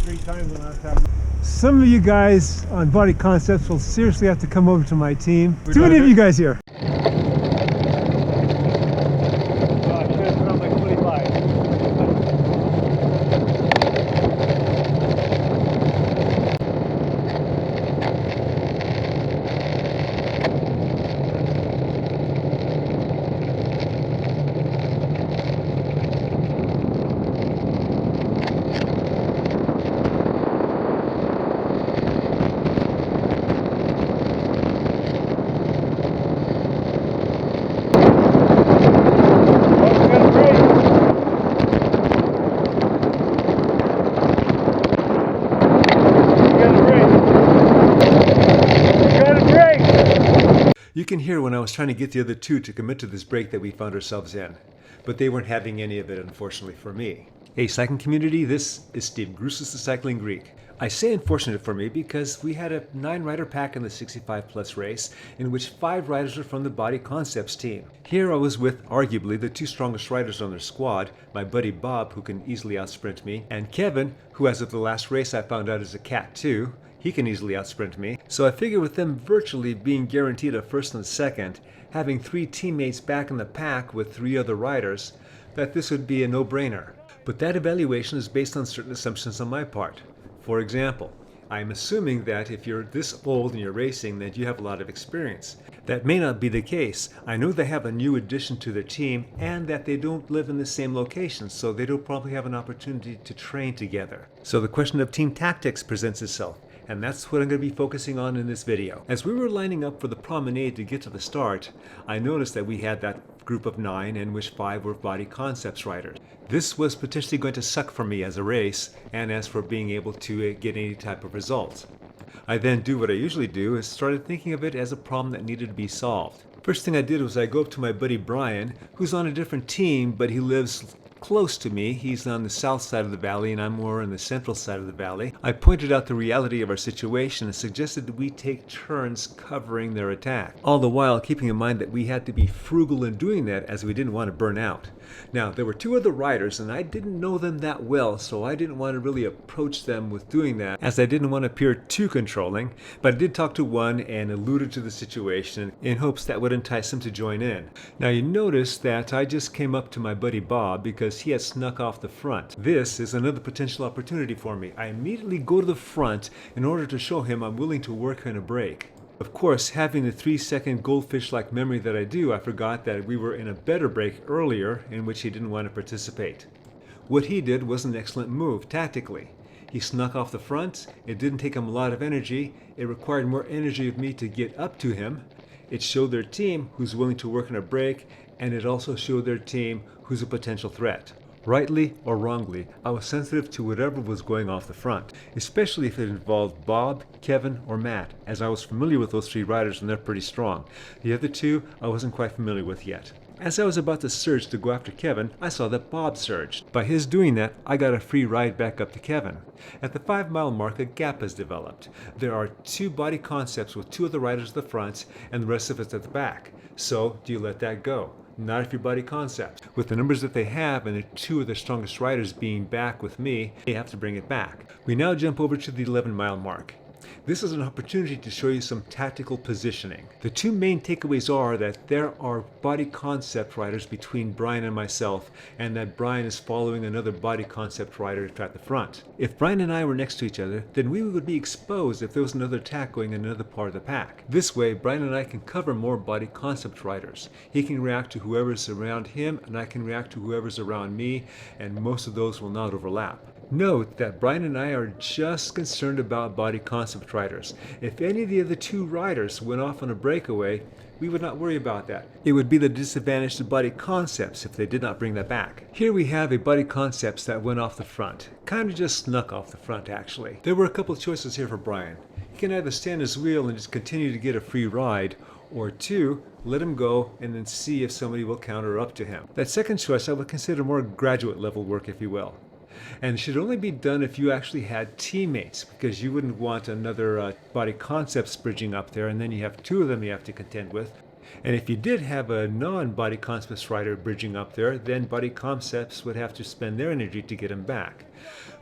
3 times the last time. Some of you guys on Body Concepts will seriously have to come over to my team. Too many of you guys here. You can hear when I was trying to get the other two to commit to this break that we found ourselves in, but they weren't having any of it, unfortunately for me. Hey cycling community, this is Steve Grusis the Cycling Greek. I say unfortunate for me because we had a 9-rider pack in the 65 plus race in which 5 riders are from the Body Concepts team. Here I was with arguably the 2 strongest riders on their squad, my buddy Bob, who can easily outsprint me, and Kevin, who as of the last race I found out is a cat too. He can easily outsprint me. So I figured with them virtually being guaranteed a first and second, having 3 teammates back in the pack with 3 other riders, that this would be a no-brainer. But that evaluation is based on certain assumptions on my part. For example, I'm assuming that if you're this old and you're racing, that you have a lot of experience. That may not be the case. I know they have a new addition to their team and that they don't live in the same location, so they don't probably have an opportunity to train together. So the question of team tactics presents itself. And that's what I'm going to be focusing on in this video. As we were lining up for the promenade to get to the start, I noticed that we had that group of 9 in which 5 were Body Concepts riders. This was potentially going to suck for me as a race and as for being able to get any type of results. I then do what I usually do, is started thinking of it as a problem that needed to be solved. First thing I did was I go up to my buddy Brian, who's on a different team, but he lives close to me. He's on the south side of the valley and I'm more on the central side of the valley. I pointed out the reality of our situation and suggested that we take turns covering their attack. All the while keeping in mind that we had to be frugal in doing that as we didn't want to burn out. Now there were 2 other riders and I didn't know them that well, so I didn't want to really approach them with doing that as I didn't want to appear too controlling, but I did talk to one and alluded to the situation in hopes that would entice him to join in. Now you notice that I just came up to my buddy Bob because he had snuck off the front. This is another potential opportunity for me. I immediately go to the front in order to show him I'm willing to work on a break. Of course, having the 3-second goldfish-like memory that I do, I forgot that we were in a better break earlier in which he didn't want to participate. What he did was an excellent move tactically. He snuck off the front. It didn't take him a lot of energy. It required more energy of me to get up to him. It showed their team who's willing to work on a break, and it also showed their team who's a potential threat. Rightly or wrongly, I was sensitive to whatever was going off the front, especially if it involved Bob, Kevin, or Matt, as I was familiar with those 3 riders and they're pretty strong. The other 2 I wasn't quite familiar with yet. As I was about to surge to go after Kevin, I saw that Bob surged. By his doing that, I got a free ride back up to Kevin. At the 5-mile mark, a gap has developed. There are 2 Body Concepts with 2 of the riders at the front and the rest of us at the back. So, do you let that go? Not if you're Body Concepts. With the numbers that they have and the 2 of the strongest riders being back with me, they have to bring it back. We now jump over to the 11-mile mark. This is an opportunity to show you some tactical positioning. The 2 main takeaways are that there are Body Concept riders between Brian and myself, and that Brian is following another Body Concept rider at the front. If Brian and I were next to each other, then we would be exposed if there was another attack going in another part of the pack. This way, Brian and I can cover more Body Concept riders. He can react to whoever's around him, and I can react to whoever's around me, and most of those will not overlap. Note that Brian and I are just concerned about Body Concept riders. If any of the other 2 riders went off on a breakaway, we would not worry about that. It would be the disadvantage to Body Concepts if they did not bring that back. Here we have a Body Concepts that went off the front. Kind of just snuck off the front actually. There were a couple of choices here for Brian. He can either stand his wheel and just continue to get a free ride, or 2, let him go and then see if somebody will counter up to him. That second choice I would consider more graduate level work, if you will. And it should only be done if you actually had teammates, because you wouldn't want another Body Concepts bridging up there and then you have 2 of them you have to contend with. And if you did have a non-Body Concepts rider bridging up there, then Body Concepts would have to spend their energy to get him back.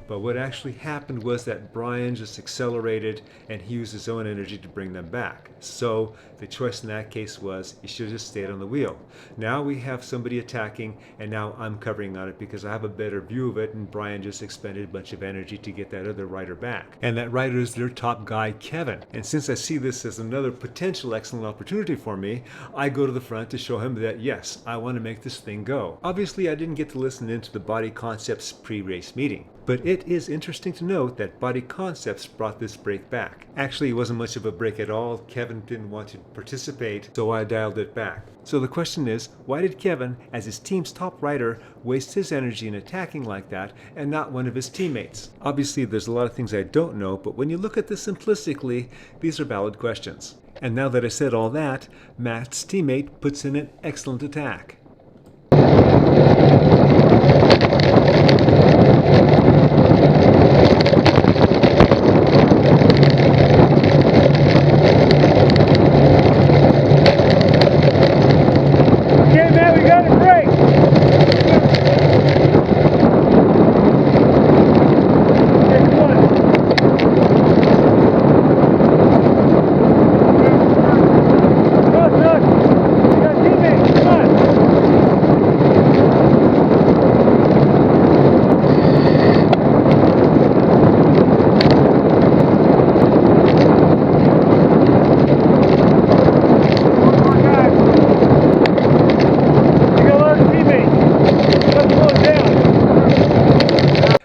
But what actually happened was that Brian just accelerated and he used his own energy to bring them back. So the choice in that case was he should have just stayed on the wheel. Now we have somebody attacking, and now I'm covering on it because I have a better view of it, and Brian just expended a bunch of energy to get that other rider back. And that rider is their top guy, Kevin. And since I see this as another potential excellent opportunity for me, I go to the front to show him that yes, I want to make this thing go. Obviously, I didn't get to listen into the Body Concepts pre-race meeting, but it is interesting to note that Body Concepts brought this break back. Actually, it wasn't much of a break at all. Kevin didn't want to participate, so I dialed it back. So the question is, why did Kevin, as his team's top rider, waste his energy in attacking like that and not one of his teammates? Obviously, there's a lot of things I don't know, but when you look at this simplistically, these are valid questions. And now that I said all that, Matt's teammate puts in an excellent attack.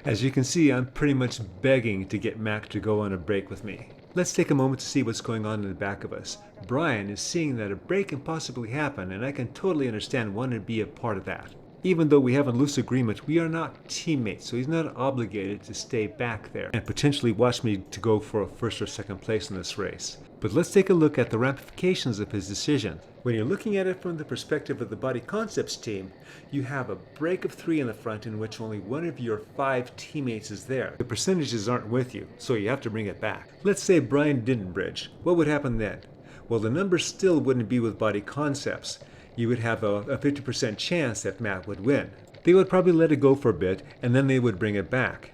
As you can see, I'm pretty much begging to get Mac to go on a break with me. Let's take a moment to see what's going on in the back of us. Brian is seeing that a break can possibly happen, and I can totally understand wanting to be a part of that. Even though we have a loose agreement, we are not teammates, so he's not obligated to stay back there and potentially watch me to go for a first or second place in this race. But let's take a look at the ramifications of his decision. When you're looking at it from the perspective of the Body Concepts team, you have a break of 3 in the front in which only one of your 5 teammates is there. The percentages aren't with you, so you have to bring it back. Let's say Brian didn't bridge. What would happen then? Well, the numbers still wouldn't be with Body Concepts. You would have a 50% chance that Matt would win. They would probably let it go for a bit, and then they would bring it back.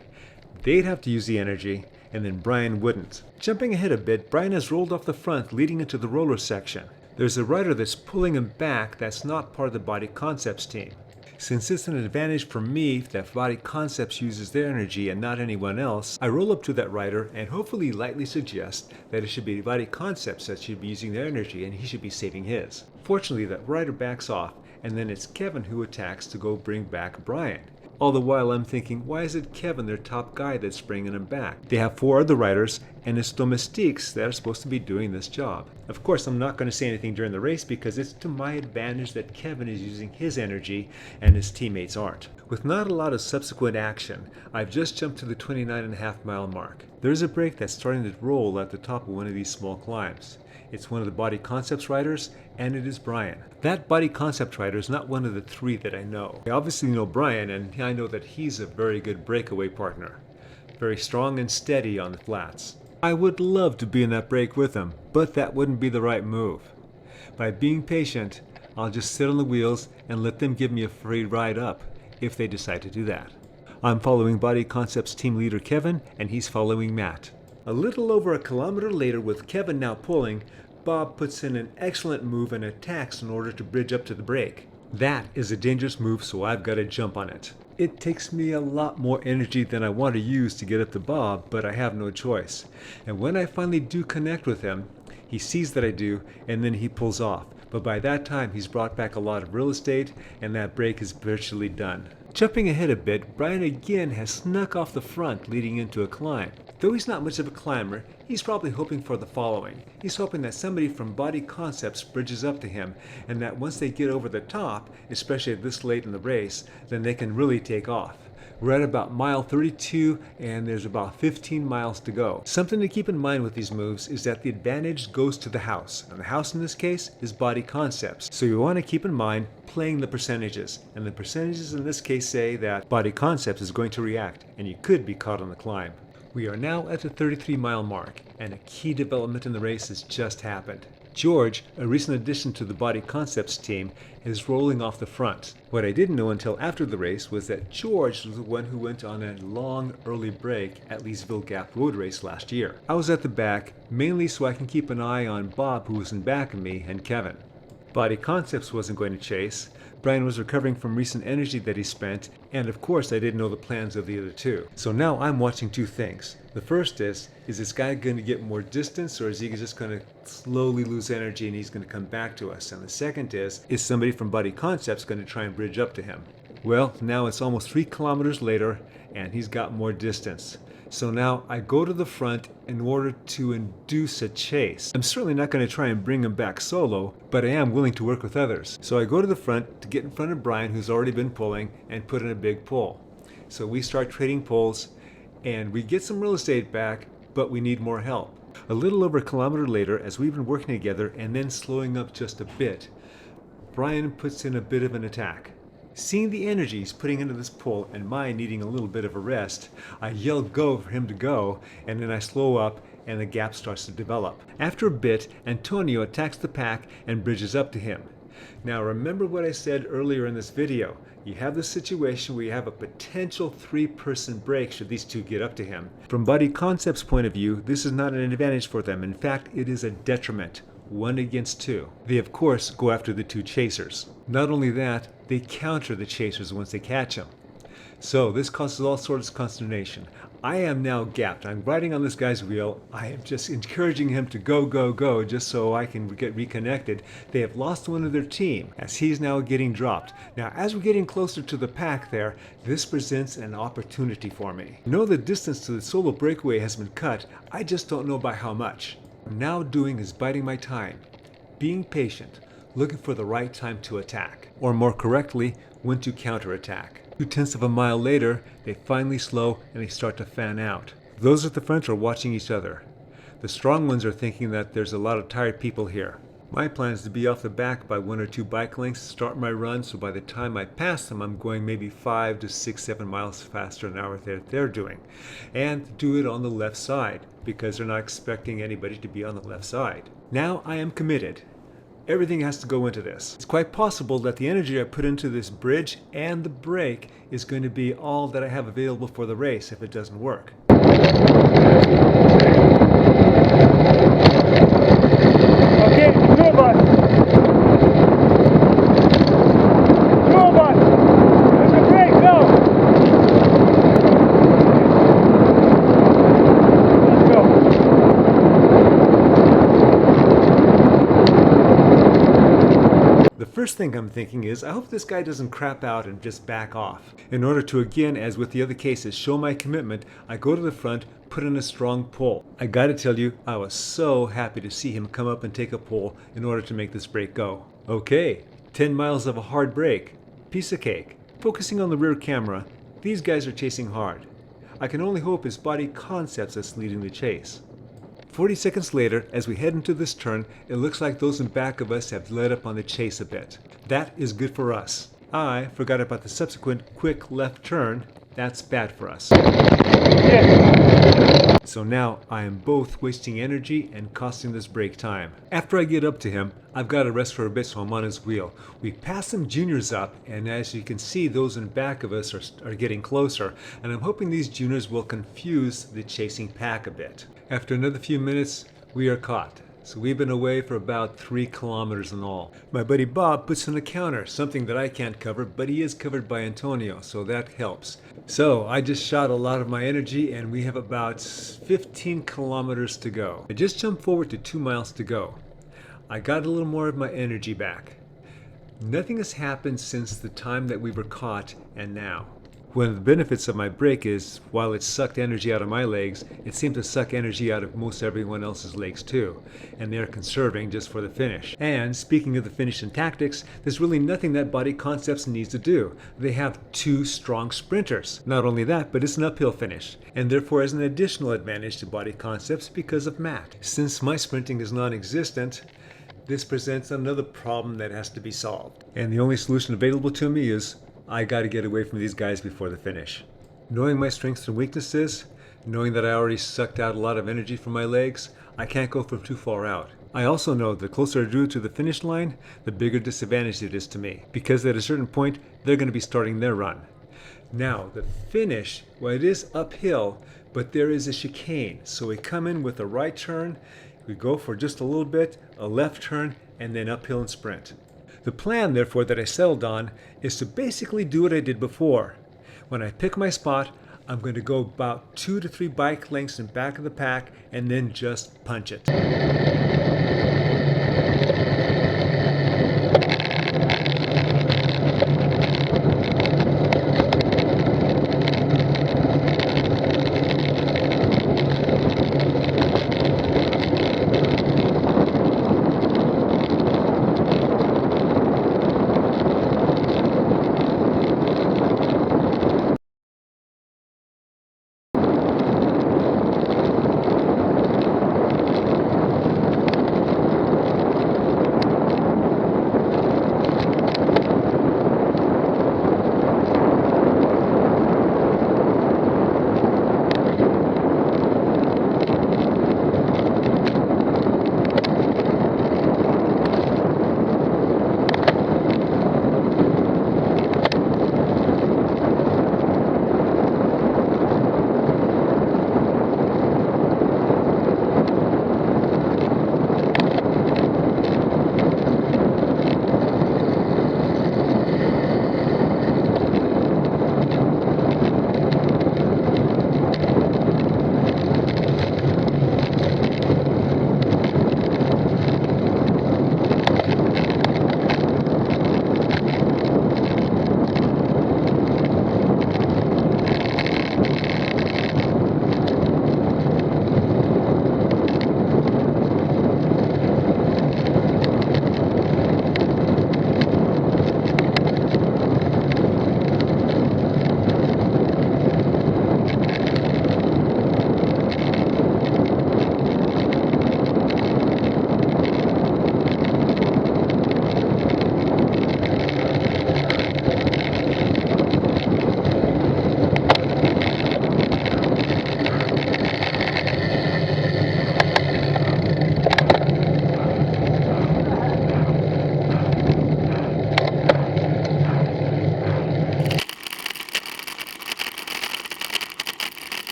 They'd have to use the energy, and then Brian wouldn't. Jumping ahead a bit, Brian has rolled off the front leading into the roller section. There's a rider that's pulling him back that's not part of the Body Concepts team. Since it's an advantage for me that Body Concepts uses their energy and not anyone else, I roll up to that rider and hopefully lightly suggest that it should be Body Concepts that should be using their energy and he should be saving his. Fortunately, that rider backs off, and then it's Kevin who attacks to go bring back Brian. All the while I'm thinking, why is it Kevin, their top guy, that's bringing him back? They have 4 other riders, and it's domestiques that are supposed to be doing this job. Of course, I'm not going to say anything during the race because it's to my advantage that Kevin is using his energy and his teammates aren't. With not a lot of subsequent action, I've just jumped to the 29.5 mile mark. There's a break that's starting to roll at the top of one of these small climbs. It's one of the Body Concepts riders, and it is Brian. That Body Concept rider is not one of the 3 that I know. I obviously know Brian, and I know that he's a very good breakaway partner. Very strong and steady on the flats. I would love to be in that break with him, but that wouldn't be the right move. By being patient, I'll just sit on the wheels and let them give me a free ride up, if they decide to do that. I'm following Body Concepts team leader Kevin, and he's following Matt. A little over a kilometer later, with Kevin now pulling, Bob puts in an excellent move and attacks in order to bridge up to the break. That is a dangerous move, so I've got to jump on it. It takes me a lot more energy than I want to use to get up to Bob, but I have no choice. And when I finally do connect with him, he sees that I do, and then he pulls off. But by that time, he's brought back a lot of real estate, and that break is virtually done. Jumping ahead a bit, Brian again has snuck off the front leading into a climb. Though he's not much of a climber, he's probably hoping for the following. He's hoping that somebody from Body Concepts bridges up to him, and that once they get over the top, especially this late in the race, then they can really take off. We're at about mile 32, and there's about 15 miles to go. Something to keep in mind with these moves is that the advantage goes to the house, and the house in this case is Body Concepts. So you want to keep in mind playing the percentages, and the percentages in this case say that Body Concepts is going to react, and you could be caught on the climb. We are now at the 33 mile mark, and a key development in the race has just happened. George, a recent addition to the Body Concepts team, is rolling off the front. What I didn't know until after the race was that George was the one who went on a long early break at Leesville Gap Road Race last year. I was at the back, mainly so I can keep an eye on Bob, who was in back of me, and Kevin. Body Concepts wasn't going to chase. Brian was recovering from recent energy that he spent, and of course I didn't know the plans of the other two. So now I'm watching two things. The first is this guy going to get more distance, or is he just going to slowly lose energy and he's going to come back to us? And the second is somebody from Body Concepts going to try and bridge up to him? Well, now it's almost 3 kilometers later and he's got more distance. So now I go to the front in order to induce a chase. I'm certainly not going to try and bring him back solo, but I am willing to work with others. So I go to the front to get in front of Brian, who's already been pulling, and put in a big pull. So we start trading pulls, and we get some real estate back, but we need more help. A little over a kilometer later, as we've been working together and then slowing up just a bit, Brian puts in a bit of an attack. Seeing the energy he's putting into this pull and mine needing a little bit of a rest, I yell go for him to go, and then I slow up and the gap starts to develop. After a bit, Antonio attacks the pack and bridges up to him. Now remember what I said earlier in this video. You have this situation where you have a potential 3-person break should these two get up to him. From Body Concepts' point of view, this is not an advantage for them. In fact, it is a detriment. 1 against 2. They of course go after the 2 chasers. Not only that, they counter the chasers once they catch them. So this causes all sorts of consternation. I am now gapped. I'm riding on this guy's wheel. I am just encouraging him to go, go, go, just so I can get reconnected. They have lost one of their team, as he's now getting dropped. Now, as we're getting closer to the pack there, this presents an opportunity for me. I know the distance to the solo breakaway has been cut. I just don't know by how much. What I'm now doing is biding my time, being patient, looking for the right time to attack, or more correctly, when to counterattack. 2/10 of a mile later, they finally slow and they start to fan out. Those at the front are watching each other. The strong ones are thinking that there's a lot of tired people here. My plan is to be off the back by 1 or 2 bike lengths, start my run, so by the time I pass them, I'm going maybe 5 to 6, 7 miles faster an hour than they're doing. And do it on the left side, because they're not expecting anybody to be on the left side. Now I am committed. Everything has to go into this. It's quite possible that the energy I put into this bridge and the break is going to be all that I have available for the race if it doesn't work. Okay, tour bus. Tour bus. There's a break, go. Let's go. The first thing I'm thinking is, I hope this guy doesn't crap out and just back off. In order to again, as with the other cases, show my commitment, I go to the front, put in a strong pull. I gotta tell you, I was so happy to see him come up and take a pull in order to make this break go. Okay, 10 miles of a hard break. Piece of cake. Focusing on the rear camera, these guys are chasing hard. I can only hope it's Body Concepts that's leading the chase. 40 seconds later, as we head into this turn, it looks like those in back of us have let up on the chase a bit. That is good for us. I forgot about the subsequent quick left turn. That's bad for us. So now I am both wasting energy and costing this break time. After I get up to him, I've got to rest for a bit, so I'm on his wheel. We pass some juniors up, and as you can see, those in back of us are getting closer, and I'm hoping these juniors will confuse the chasing pack a bit. After another few minutes, we are caught. So we've been away for about 3 kilometers in all. My buddy Bob puts in a counter, something that I can't cover, but he is covered by Antonio, so that helps. So I just shot a lot of my energy, and we have about 15 kilometers to go. I just jumped forward to 2 miles to go. I got a little more of my energy back. Nothing has happened since the time that we were caught and now. One of the benefits of my break is, while it sucked energy out of my legs, it seemed to suck energy out of most everyone else's legs too, and they're conserving just for the finish. And speaking of the finish and tactics, there's really nothing that Body Concepts needs to do. They have 2 strong sprinters. Not only that, but it's an uphill finish, and therefore has an additional advantage to Body Concepts because of Matt. Since my sprinting is non-existent, this presents another problem that has to be solved. And the only solution available to me is, I got to get away from these guys before the finish. Knowing my strengths and weaknesses, knowing that I already sucked out a lot of energy from my legs, I can't go from too far out. I also know the closer I drew to the finish line, the bigger disadvantage it is to me, because at a certain point, they're going to be starting their run. Now, the finish, well, it is uphill, but there is a chicane. So we come in with a right turn, we go for just a little bit, a left turn, and then uphill and sprint. The plan, therefore, that I settled on is to basically do what I did before. When I pick my spot, I'm going to go about 2 to 3 bike lengths in back of the pack and then just punch it.